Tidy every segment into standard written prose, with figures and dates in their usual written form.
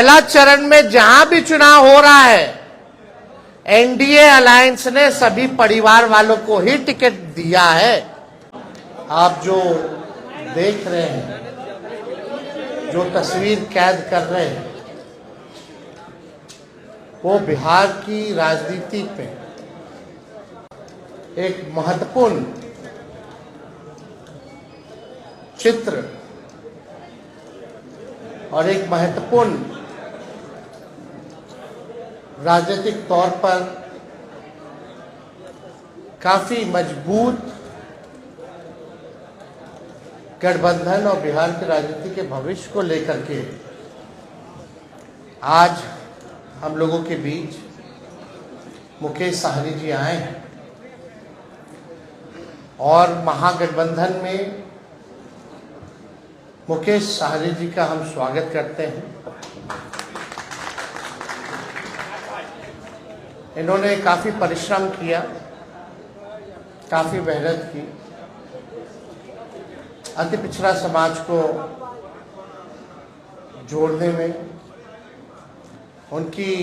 पहला चरण में जहां भी चुनाव हो रहा है, एनडीए अलायंस ने सभी परिवार वालों को ही टिकट दिया है। आप जो देख रहे हैं, जो तस्वीर कैद कर रहे हैं, वो बिहार की राजनीति पे एक महत्वपूर्ण चित्र और एक महत्वपूर्ण राजनीतिक तौर पर काफी मजबूत गठबंधन और बिहार की राजनीति के भविष्य को लेकर के आज हम लोगों के बीच मुकेश साहनी जी आए हैं और महागठबंधन में मुकेश साहनी जी का हम स्वागत करते हैं। इन्होंने काफी परिश्रम किया, काफी मेहनत की, अति पिछड़ा समाज को जोड़ने में, उनकी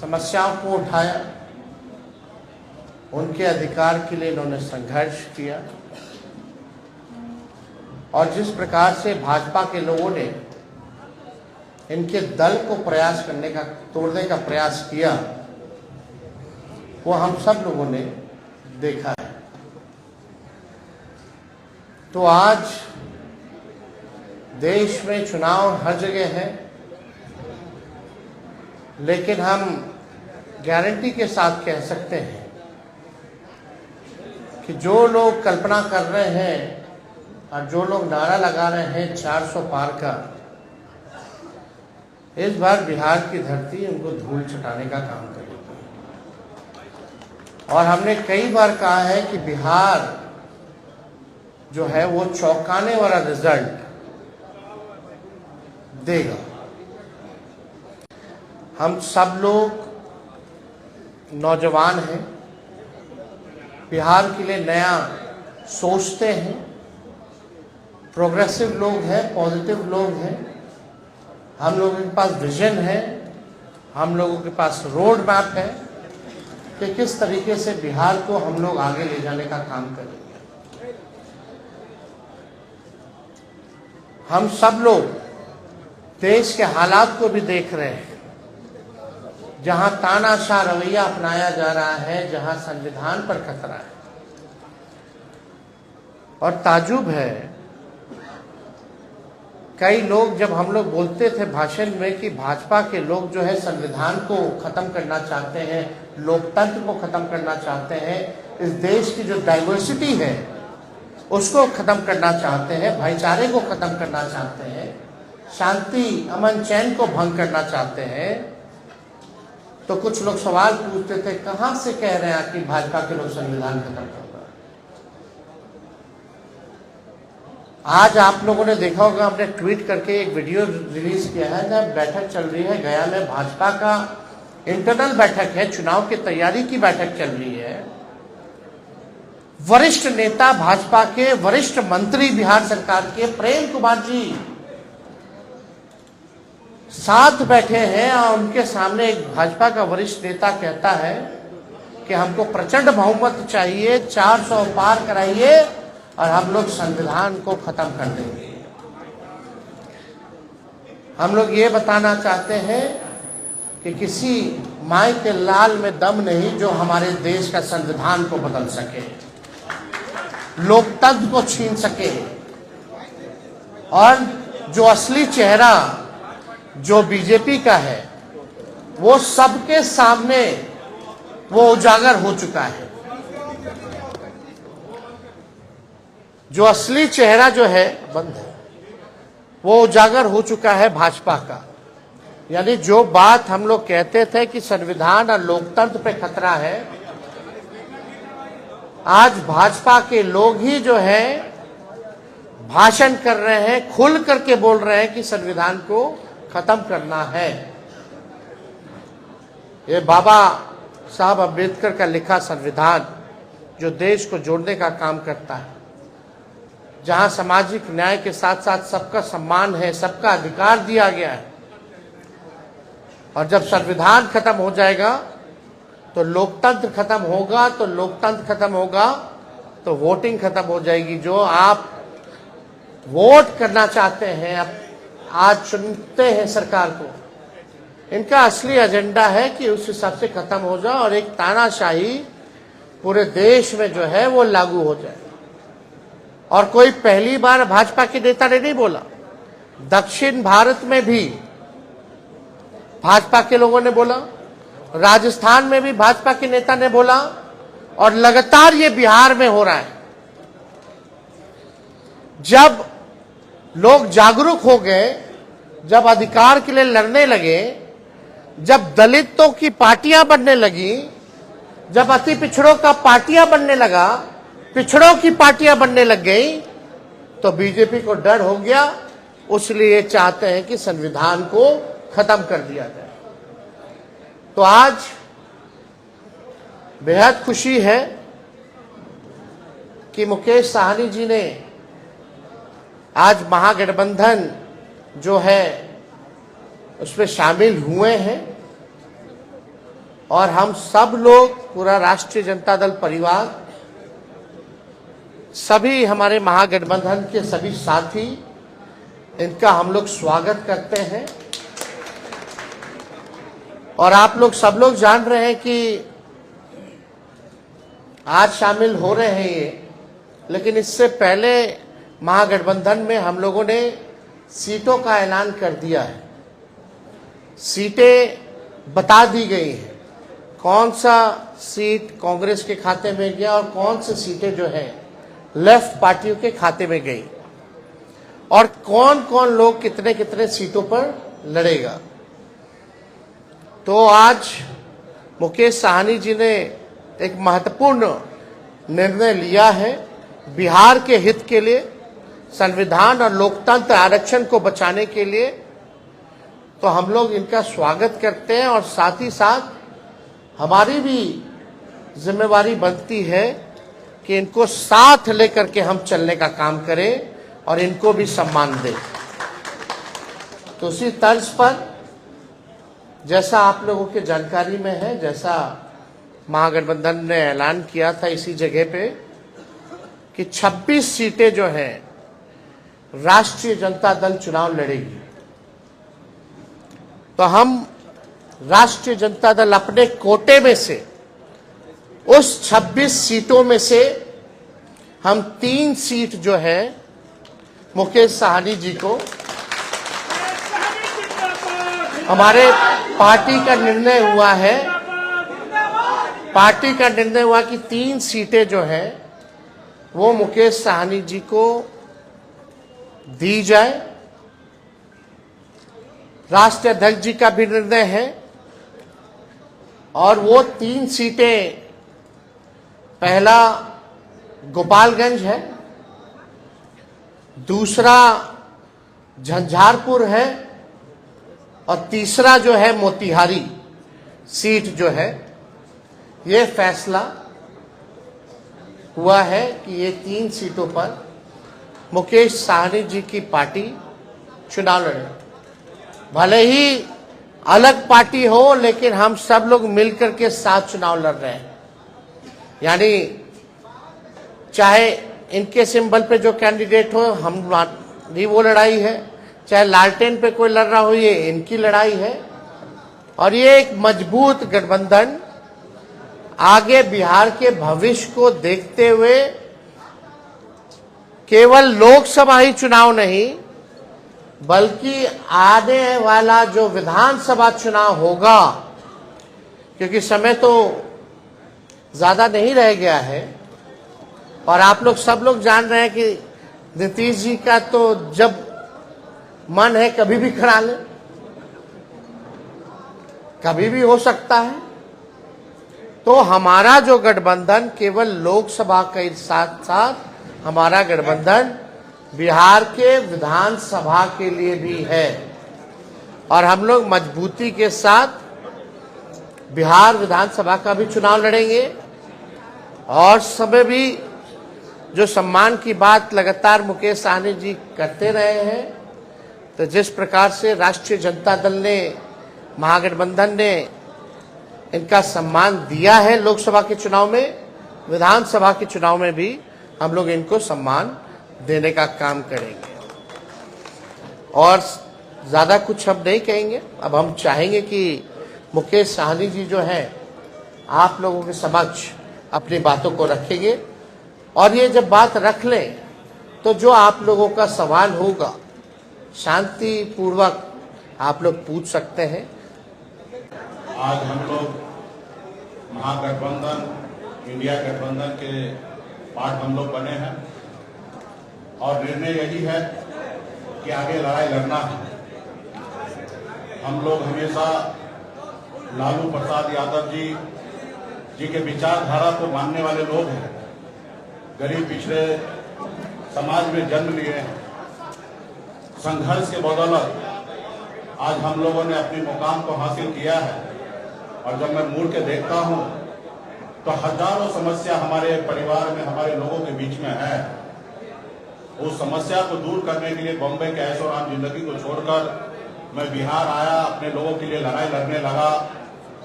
समस्याओं को उठाया, उनके अधिकार के लिए इन्होंने संघर्ष किया और जिस प्रकार से भाजपा के लोगों ने इनके दल को प्रयास करने का, तोड़ने का प्रयास किया, वो हम सब लोगों ने देखा है। तो आज देश में चुनाव हर जगह है, लेकिन हम गारंटी के साथ कह सकते हैं कि जो लोग कल्पना कर रहे हैं और जो लोग नारा लगा रहे हैं 400 पार का, इस बार बिहार की धरती उनको धूल छटाने का काम करेगी। और हमने कई बार कहा है कि बिहार जो है वो चौंकाने वाला रिजल्ट देगा। हम सब लोग नौजवान हैं, बिहार के लिए नया सोचते हैं, प्रोग्रेसिव लोग हैं, पॉजिटिव लोग हैं। हम लोगों के पास विजन है, हम लोगों के पास रोड मैप है कि किस तरीके से बिहार को हम लोग आगे ले जाने का काम करेंगे। हम सब लोग देश के हालात को भी देख रहे हैं, जहां तानाशाह रवैया अपनाया जा रहा है, जहां संविधान पर खतरा है। और ताजुब है, कई लोग, जब हम लोग बोलते थे भाषण में कि भाजपा के लोग जो है संविधान को खत्म करना चाहते हैं, लोकतंत्र को खत्म करना चाहते हैं, इस देश की जो डाइवर्सिटी है उसको खत्म करना चाहते हैं, भाईचारे को खत्म करना चाहते हैं, शांति अमन चैन को भंग करना चाहते हैं, तो कुछ लोग सवाल पूछते थे, कहां से कह रहे हैं कि भाजपा के लोग संविधान खत्म कर रहे हैं। आज आप लोगों ने देखा होगा, हमने ट्वीट करके एक वीडियो रिलीज किया है, जब बैठक चल रही है गया में, भाजपा का इंटरनल बैठक है, चुनाव की तैयारी की बैठक चल रही है। वरिष्ठ नेता भाजपा के, वरिष्ठ मंत्री बिहार सरकार के प्रेम कुमार जी साथ बैठे हैं और उनके सामने एक भाजपा का वरिष्ठ नेता कहता है कि हमको प्रचंड बहुमत चाहिए, 400 पार कराइए और हम लोग संविधान को खत्म कर देंगे। हम लोग ये बताना चाहते हैं कि किसी माई के लाल में दम नहीं जो हमारे देश का संविधान को बदल सके, लोकतंत्र को छीन सके, और जो असली चेहरा जो बीजेपी का है वो सबके सामने वो उजागर हो चुका है। जो असली चेहरा जो है बंद है, वो उजागर हो चुका है भाजपा का। यानी जो बात हम लोग कहते थे कि संविधान और लोकतंत्र पे खतरा है, आज भाजपा के लोग ही जो है भाषण कर रहे हैं, खुल करके बोल रहे हैं कि संविधान को खत्म करना है। ये बाबा साहब अम्बेडकर का लिखा संविधान जो देश को जोड़ने का काम करता है, जहां सामाजिक न्याय के साथ साथ सबका सम्मान है, सबका अधिकार दिया गया है, और जब संविधान खत्म हो जाएगा तो लोकतंत्र खत्म होगा, तो लोकतंत्र खत्म होगा तो वोटिंग खत्म हो जाएगी। जो आप वोट करना चाहते हैं, अब आज चुनते हैं सरकार को, इनका असली एजेंडा है कि उस हिसाब से खत्म हो जाए और एक तानाशाही पूरे देश में जो है वो लागू हो जाए। और कोई पहली बार भाजपा के नेता ने नहीं बोला, दक्षिण भारत में भी भाजपा के लोगों ने बोला, राजस्थान में भी भाजपा के नेता ने बोला, और लगातार ये बिहार में हो रहा है। जब लोग जागरूक हो गए, जब अधिकार के लिए लड़ने लगे, जब दलितों की पार्टियां बनने लगी, जब अति पिछड़ों का पार्टियां बनने लगा, पिछड़ों की पार्टियां बनने लग गई, तो बीजेपी को डर हो गया। इसलिए चाहते हैं कि संविधान को खत्म कर दिया जाए। तो आज बेहद खुशी है कि मुकेश साहनी जी ने आज महागठबंधन जो है उसमें शामिल हुए हैं, और हम सब लोग, पूरा राष्ट्रीय जनता दल परिवार, सभी हमारे महागठबंधन के सभी साथी, इनका हम लोग स्वागत करते हैं। और आप लोग सब लोग जान रहे हैं कि आज शामिल हो रहे हैं ये, लेकिन इससे पहले महागठबंधन में हम लोगों ने सीटों का ऐलान कर दिया है। सीटें बता दी गई हैं, कौन सा सीट कांग्रेस के खाते में गया और कौन सी सीटें जो है लेफ्ट पार्टियों के खाते में गई, और कौन कौन लोग कितने कितने सीटों पर लड़ेगा। तो आज मुकेश साहनी जी ने एक महत्वपूर्ण निर्णय लिया है बिहार के हित के लिए, संविधान और लोकतंत्र आरक्षण को बचाने के लिए। तो हम लोग इनका स्वागत करते हैं, और साथ ही साथ हमारी भी जिम्मेवारी बनती है कि इनको साथ लेकर के हम चलने का काम करें और इनको भी सम्मान दें। तो उसी तर्ज पर, जैसा आप लोगों के जानकारी में है, जैसा महागठबंधन ने ऐलान किया था इसी जगह पे कि 26 सीटें जो हैं राष्ट्रीय जनता दल चुनाव लड़ेगी। तो हम राष्ट्रीय जनता दल अपने कोटे में से उस 26 सीटों में से हम 3 सीट जो है मुकेश साहनी जी को, हमारे पार्टी का निर्णय हुआ कि 3 सीटें जो हैं वो मुकेश साहनी जी को दी जाए। राष्ट्रीय अध्यक्ष जी का भी निर्णय है, और वो 3 सीटें, पहला गोपालगंज है, दूसरा झंझारपुर है, और तीसरा जो है मोतिहारी सीट जो है। ये फैसला हुआ है कि ये 3 सीटों पर मुकेश साहनी जी की पार्टी चुनाव लड़े। भले ही अलग पार्टी हो, लेकिन हम सब लोग मिलकर के साथ चुनाव लड़ रहे हैं। यानी चाहे इनके सिंबल पे जो कैंडिडेट हो, हमारी वो लड़ाई है, चाहे लालटेन पे कोई लड़ रहा हो, ये इनकी लड़ाई है। और ये एक मजबूत गठबंधन आगे बिहार के भविष्य को देखते हुए केवल लोकसभा ही चुनाव नहीं, बल्कि आने वाला जो विधानसभा चुनाव होगा, क्योंकि समय तो ज्यादा नहीं रह गया है, और आप लोग सब लोग जान रहे हैं कि नीतीश जी का तो जब मन है कभी भी खड़ा ले, कभी भी हो सकता है। तो हमारा जो गठबंधन केवल लोकसभा के साथ साथ हमारा गठबंधन बिहार के विधानसभा के लिए भी है, और हम लोग मजबूती के साथ बिहार विधानसभा का भी चुनाव लड़ेंगे। और समय भी जो सम्मान की बात लगातार मुकेश साहनी जी करते रहे हैं, तो जिस प्रकार से राष्ट्रीय जनता दल ने महागठबंधन ने इनका सम्मान दिया है लोकसभा के चुनाव में, विधानसभा के चुनाव में भी हम लोग इनको सम्मान देने का काम करेंगे। और ज़्यादा कुछ हम नहीं कहेंगे। अब हम चाहेंगे कि मुकेश साहनी जी जो हैं आप लोगों के समक्ष अपनी बातों को रखेंगे, और ये जब बात रख लें तो जो आप लोगों का सवाल होगा शांति पूर्वक आप लोग पूछ सकते हैं। आज हम लोग महागठबंधन, इंडिया गठबंधन के पार्ट हम लोग बने हैं और निर्णय यही है कि आगे लड़ाई लड़ना है। हम लोग हमेशा लालू प्रसाद यादव जी के विचारधारा को मानने वाले लोग हैं। गरीब पिछड़े समाज में जन्म लिए हैं। संघर्ष के बदौलत आज हम लोगों ने अपनी मुकाम को हासिल किया है। और जब मैं मुड़ के देखता हूं तो हजारों समस्या हमारे परिवार में, हमारे लोगों के बीच में है। उस समस्या को दूर करने के लिए बॉम्बे के ऐशो आराम जिंदगी को छोड़कर मैं बिहार आया, अपने लोगों के लिए लड़ाई लड़ने लगा,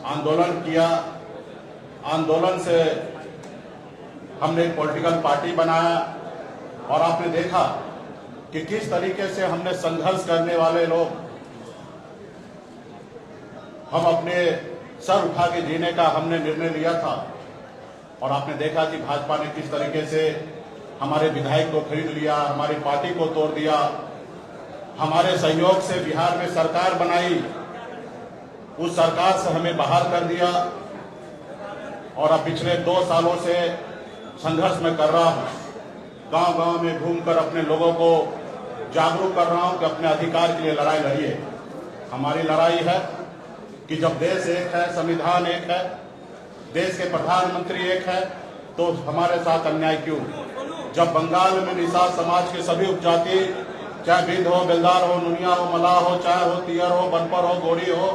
आंदोलन किया। आंदोलन से हमने एक पॉलिटिकल पार्टी बनाया और आपने देखा कि किस तरीके से हमने संघर्ष करने वाले लोग हम अपने सर उठा के जीने का हमने निर्णय लिया था। और आपने देखा कि भाजपा ने किस तरीके से हमारे विधायक को खरीद लिया, हमारी पार्टी को तोड़ दिया, हमारे सहयोग से बिहार में सरकार बनाई, उस सरकार से हमें बाहर कर दिया। और अब पिछले 2 सालों से संघर्ष में कर रहा हूं, गांव-गांव में घूमकर अपने लोगों को जागरूक कर रहा हूं कि अपने अधिकार के लिए लड़ाई लड़िए। हमारी लड़ाई है कि जब देश एक है, संविधान एक है, देश के प्रधानमंत्री एक है, तो हमारे साथ अन्याय क्यों? जब बंगाल में निषाद समाज के सभी उपजाति, चाहे बिंद हो, बेलदार हो, नुनिया हो, मलाह हो, चाहे हो तियर हो, बनपर हो, गोरी हो,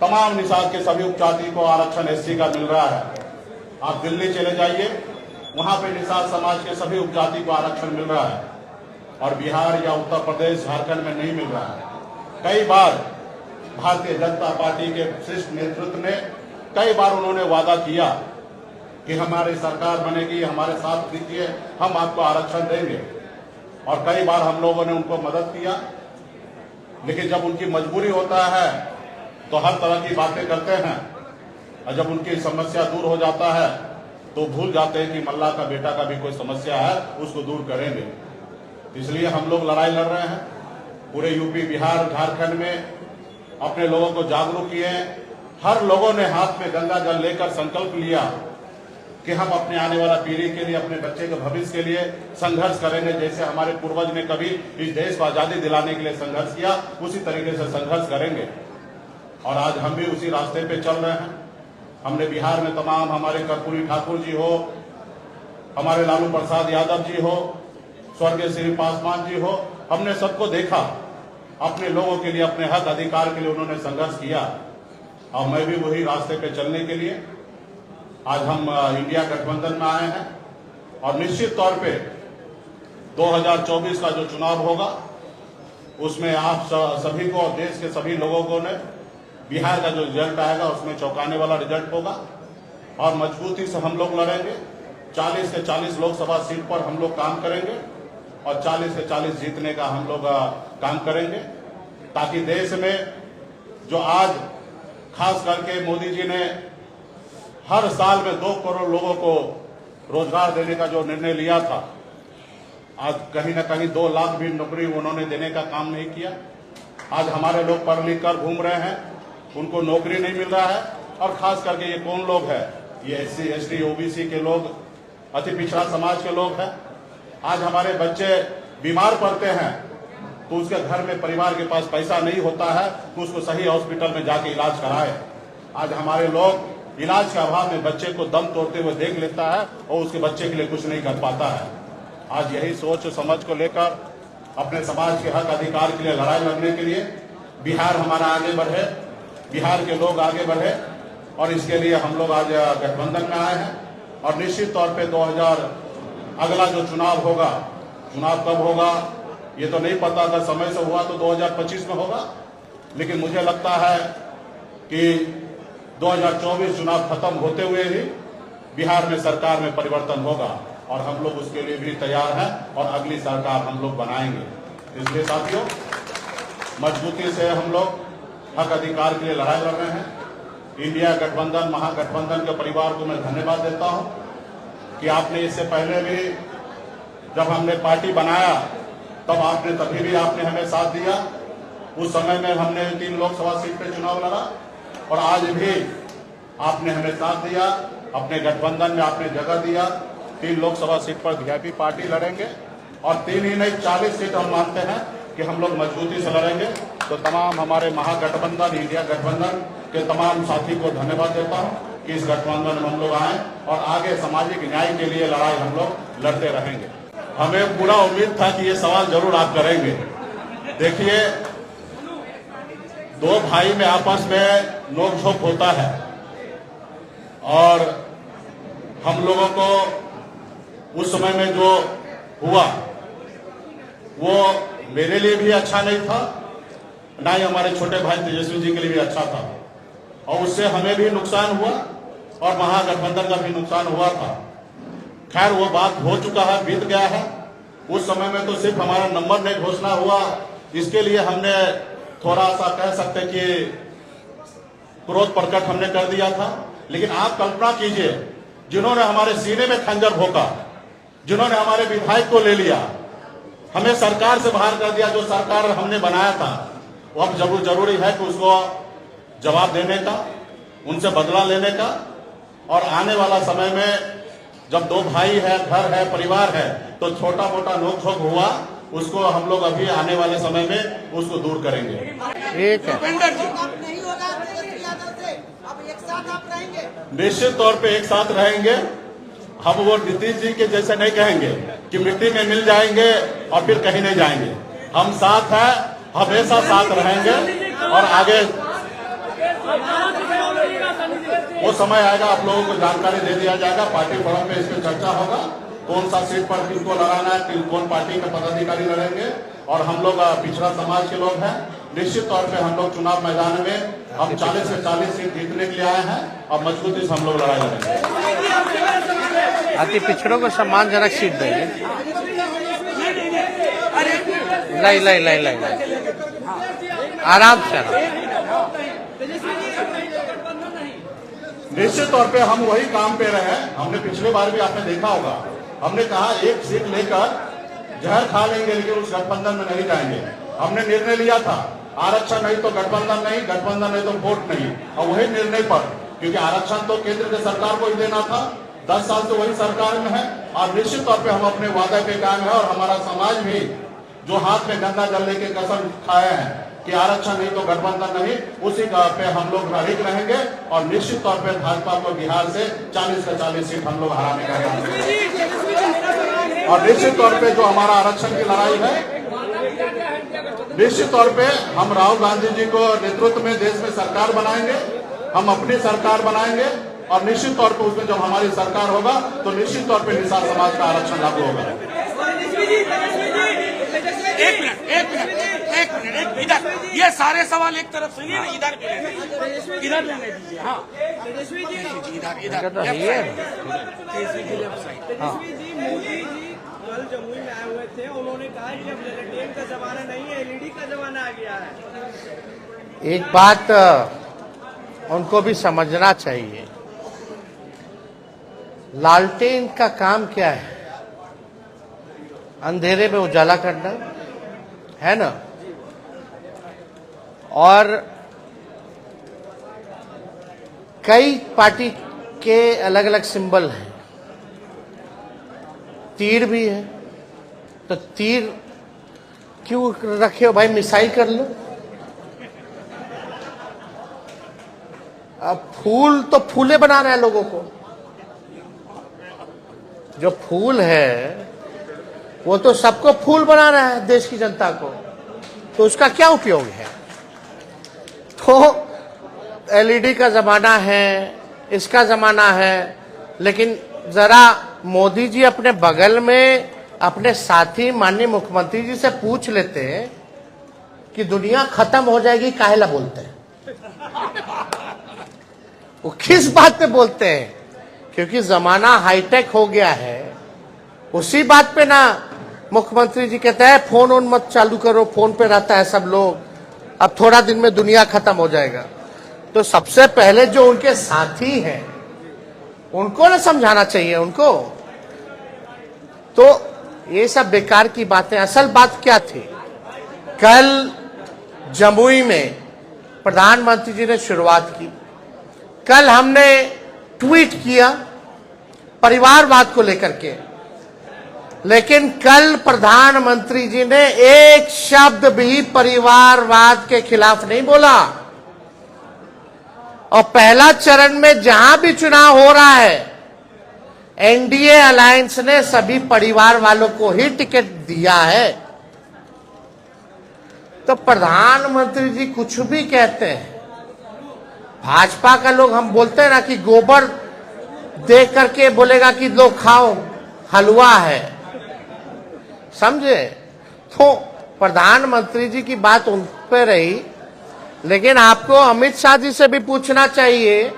तमाम निषाद के सभी उपजाति को आरक्षण एससी का मिल रहा है। आप दिल्ली चले जाइए, वहां पे निषाद समाज के सभी उपजाति को आरक्षण मिल रहा है और बिहार या उत्तर प्रदेश, झारखंड में नहीं मिल रहा है। कई बार भारतीय जनता पार्टी के शीर्ष नेतृत्व ने कई बार उन्होंने वादा किया कि हमारी सरकार बनेगी, हमारे साथ दीजिए, हम आपको आरक्षण देंगे। और कई बार हम लोगों ने उनको मदद किया, लेकिन जब उनकी मजबूरी होता है तो हर तरह की बातें करते हैं, और जब उनकी समस्या दूर हो जाता है तो भूल जाते हैं कि मल्ला का बेटा का भी कोई समस्या है, उसको दूर करेंगे। इसलिए हम लोग लड़ाई लड़ रहे हैं। पूरे यूपी, बिहार, झारखंड में अपने लोगों को जागरूक किए। हर लोगों ने हाथ में गंगा जल लेकर संकल्प लिया कि हम अपने आने वाला पीढ़ी के लिए, अपने बच्चे के भविष्य के लिए संघर्ष करेंगे। जैसे हमारे पूर्वज ने कभी इस देश को आजादी दिलाने के लिए संघर्ष किया, उसी तरीके से संघर्ष करेंगे। और आज हम भी उसी रास्ते पे चल रहे हैं। हमने बिहार में तमाम, हमारे कर्पूरी ठाकुर जी हो, हमारे लालू प्रसाद यादव जी हो, स्वर्गीय श्री पासवान जी हो, हमने सबको देखा। अपने लोगों के लिए, अपने हक अधिकार के लिए उन्होंने संघर्ष किया। और मैं भी वही रास्ते पे चलने के लिए आज हम इंडिया गठबंधन में आए हैं। और निश्चित तौर पे 2024 का जो चुनाव होगा उसमें आप सभी को और देश के सभी लोगों को ने बिहार का जो रिजल्ट आएगा उसमें चौंकाने वाला रिजल्ट होगा। और मजबूती से हम लोग लड़ेंगे। 40 से 40 लोकसभा सीट पर हम लोग काम करेंगे और 40 से 40 जीतने का हम लोग काम करेंगे, ताकि देश में जो आज खास करके मोदी जी ने हर साल में 2 करोड़ लोगों को रोजगार देने का जो निर्णय लिया था, आज कहीं ना कहीं 2 लाख भी नौकरी उन्होंने देने का काम नहीं किया। आज हमारे लोग पढ़ लिख कर घूम रहे हैं, उनको नौकरी नहीं मिल रहा है। और खास करके ये कौन लोग है? ये SC, ST, OBC के लोग, अति पिछड़ा समाज के लोग हैं। आज हमारे बच्चे बीमार पड़ते हैं तो उसके घर में, परिवार के पास पैसा नहीं होता है तो उसको सही हॉस्पिटल में जाके इलाज कराए। आज हमारे लोग इलाज के अभाव में बच्चे को दम तोड़ते हुए देख लेता है और उसके बच्चे के लिए कुछ नहीं कर पाता है। आज यही सोच समझ को लेकर अपने समाज के हक अधिकार के लिए लड़ाई लड़ने के लिए बिहार हमारा आगे बढ़े, बिहार के लोग आगे बढ़े, और इसके लिए हम लोग आज गठबंधन में आए हैं। और निश्चित तौर पे 2000 अगला जो चुनाव होगा, चुनाव कब होगा ये तो नहीं पता। अगर समय से हुआ तो 2025 में होगा, लेकिन मुझे लगता है कि 2024 चुनाव खत्म होते हुए ही बिहार में सरकार में परिवर्तन होगा और हम लोग उसके लिए भी तैयार हैं और अगली सरकार हम लोग बनाएंगे। इसलिए साथियों, मजबूती से हम लोग हक अधिकार के लिए लड़ाई लड़ रहे हैं। इंडिया गठबंधन, महागठबंधन के परिवार को मैं धन्यवाद देता हूं कि आपने इससे पहले भी जब हमने पार्टी बनाया तभी भी आपने हमें साथ दिया। उस समय में हमने 3 लोकसभा सीट पे चुनाव लड़ा और आज भी आपने हमें साथ दिया। अपने गठबंधन में आपने जगह दिया। 3 लोकसभा सीट पर वीआईपी पार्टी लड़ेंगे और 3 ही नहीं 40 सीट हम मानते हैं कि हम लोग मजबूती से लड़ेंगे। तो तमाम हमारे महागठबंधन, इंडिया गठबंधन के तमाम साथी को धन्यवाद देता हूं कि इस गठबंधन में हम लोग आए और आगे सामाजिक न्याय के लिए लड़ाई हम लोग लड़ते रहेंगे। हमें पूरा उम्मीद था कि ये सवाल जरूर आप करेंगे। देखिए, 2 भाई में आपस में नोकझोंक होता है और हम लोगों को उस समय में जो हुआ वो मेरे लिए भी अच्छा नहीं था, ना ही हमारे छोटे भाई तेजस्वी जी के लिए भी अच्छा था और उससे हमें भी नुकसान हुआ और महागठबंधन का भी नुकसान हुआ था। खैर, वो बात हो चुका है, बीत गया है। उस समय में तो सिर्फ हमारा नंबर नहीं घोषणा हुआ, इसके लिए हमने थोड़ा सा कह सकते कि क्रोध प्रकट हमने कर दिया था। लेकिन आप कल्पना कीजिए, जिन्होंने हमारे सीने में खंजर भोंका, जिन्होंने हमारे विधायक को ले लिया, हमें सरकार से बाहर कर दिया, जो सरकार हमने बनाया था, वो अब जरूरी है कि उसको जवाब देने का, उनसे बदला लेने का। और आने वाला समय में जब 2 भाई है, घर है, परिवार है, तो छोटा मोटा नोकझोंक हुआ, उसको हम लोग अभी आने वाले समय में उसको दूर करेंगे। ठीक है, नहीं होगा अब एक साथ आप रहेंगे, निश्चित तौर पे एक साथ रहेंगे। हम वो नीतीश जी के जैसे नहीं कहेंगे कि मिट्टी में मिल जाएंगे और फिर कहीं नहीं जाएंगे। हम साथ हैं, हमेशा साथ रहेंगे और आगे वो समय आएगा, आप लोगों को जानकारी दे दिया जाएगा। पार्टी फोरम में इस पर चर्चा होगा, कौन सा सीट पर किसको लड़ाना है, कौन पार्टी के पदाधिकारी लड़ेंगे। और हम लोग पिछड़ा समाज के लोग हैं, निश्चित तौर पे हम लोग चुनाव मैदान में हम 40 से 40 सीट जीतने के लिए आए हैं और मजबूती से हम लोग लड़ाई लड़ेंगे। अति पिछड़ों को सम्मानजनक सीट देंगे। लाई आराम से। निश्चित तौर पे हम वही काम पे रहे। हमने पिछले बार भी आपने देखा होगा, हमने कहा 1 सीट लेकर जहर खा लेंगे लेकिन उस गठबंधन में नहीं जाएंगे। हमने निर्णय लिया था, आरक्षण नहीं तो गठबंधन नहीं, गठबंधन नहीं तो वोट नहीं। और वही निर्णय पर, क्योंकि आरक्षण तो केंद्र के सरकार को ही देना था, 10 साल से वही सरकार में है और निश्चित तौर पे हम अपने वादे पे कायम है। और हमारा समाज भी जो हाथ में गंदा जल लेके कसम खाए हैं कि आरक्षण नहीं तो गठबंधन नहीं, उसी पे हम लोग अड़िग रहेंगे और निश्चित तौर पे भाजपा को बिहार से 40 से 40 सीट हम लोग हराने का काम करेंगे। और निश्चित तौर पे जो हमारा आरक्षण की लड़ाई है, निश्चित तौर पे हम राहुल गांधी जी को नेतृत्व में देश में सरकार बनाएंगे, हम अपनी सरकार बनाएंगे और निश्चित तौर पे उसमें जब हमारी सरकार होगा तो निश्चित तौर पे निषाद समाज का आरक्षण लागू होगा। एक मिनट इधर, ये सारे सवाल एक तरफ सुनिए ना, इधर लेने दीजिए। हाँ, तेजस्वी जी इधर तेजस्वी जी, मोदी जी कल जमुई में आए हुए थे, उन्होंने कहा कि अब लेटेन का जमाना नहीं है, एलईडी का जमाना आ गया है। एक बात उनको भी समझना चाहिए, लालटेन का काम क्या है? अंधेरे में उजाला करना है ना। और कई पार्टी के अलग अलग सिंबल हैं, तीर भी है, तो तीर क्यों रखे हो भाई? मिसाइल कर लो। अब फूल तो फूले बना रहे हैं लोगों को, जो फूल है वो तो सबको फूल बना रहा है, देश की जनता को, तो उसका क्या उपयोग है? तो एलईडी का जमाना है, इसका जमाना है, लेकिन जरा मोदी जी अपने बगल में अपने साथी माननीय मुख्यमंत्री जी से पूछ लेते कि दुनिया खत्म हो जाएगी, काहेला बोलते हैं? वो किस बात पे बोलते हैं? क्योंकि जमाना हाईटेक हो गया है। उसी बात पे ना मुख्यमंत्री जी कहते हैं फोन ऑन मत चालू करो, फोन पे रहता है सब लोग, अब थोड़ा दिन में दुनिया खत्म हो जाएगा। तो सबसे पहले जो उनके साथी हैं उनको ना समझाना चाहिए उनको। तो ये सब बेकार की बातें। असल बात क्या थी? कल जमुई में प्रधानमंत्री जी ने शुरुआत की। कल हमने ट्वीट किया परिवारवाद को लेकर के, लेकिन कल प्रधानमंत्री जी ने एक शब्द भी परिवारवाद के खिलाफ नहीं बोला। और पहला चरण में जहां भी चुनाव हो रहा है, एनडीए अलायंस ने सभी परिवार वालों को ही टिकट दिया है। तो प्रधानमंत्री जी कुछ भी कहते हैं, भाजपा का लोग हम बोलते हैं ना कि गोबर दे करके बोलेगा कि लो खाओ हलवा है, समझे? तो प्रधानमंत्री जी की बात उन पे रही, लेकिन आपको अमित शाह जी से भी पूछना चाहिए।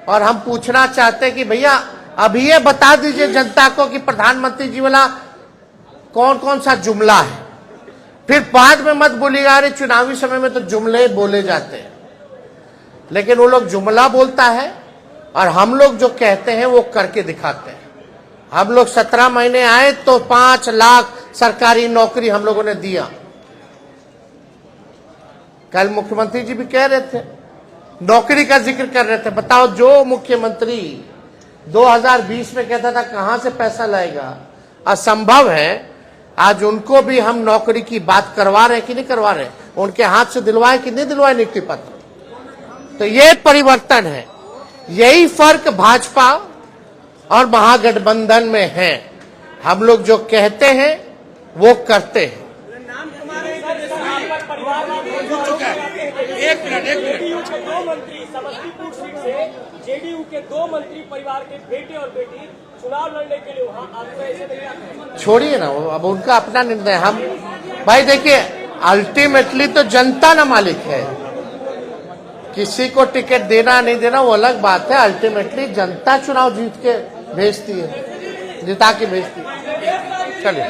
और हम पूछना चाहते हैं कि भैया अभी ये बता दीजिए जनता को कि प्रधानमंत्री जी वाला कौन कौन सा जुमला है। फिर बाद में मत बोलिएगा अरे चुनावी समय में तो जुमले बोले जाते हैं। लेकिन वो लोग जुमला बोलता है और हम लोग जो कहते हैं वो करके दिखाते हैं। हम लोग 17 महीने आए तो 5 लाख सरकारी नौकरी हम लोगों ने दिया। कल मुख्यमंत्री जी भी कह रहे थे, नौकरी का जिक्र कर रहे थे। बताओ, जो मुख्यमंत्री 2020 में कहता था कहां से पैसा लाएगा, असंभव है। आज उनको भी हम नौकरी की बात करवा रहे हैं कि नहीं करवा रहे? उनके हाथ से दिलवाए कि नहीं दिलवाए नियुक्ति पत्र? तो ये परिवर्तन है। यही फर्क भाजपा और महागठबंधन में है। हम लोग जो कहते हैं वो करते हैं। एक मिनट जेडीयू के 2 मंत्री समस्तीपुर सीट से जेडीयू के 2 मंत्री परिवार के बेटे और बेटी चुनाव लड़ने के लिए वहां आपको ऐसे नहीं आते? छोड़िए ना, अब उनका अपना निर्णय। हम भाई देखिए, अल्टीमेटली तो जनता ना मालिक है। किसी को टिकट देना नहीं देना वो अलग बात है। अल्टीमेटली जनता चुनाव जीत के भेजती है, जिता के भेजती है। चलिए।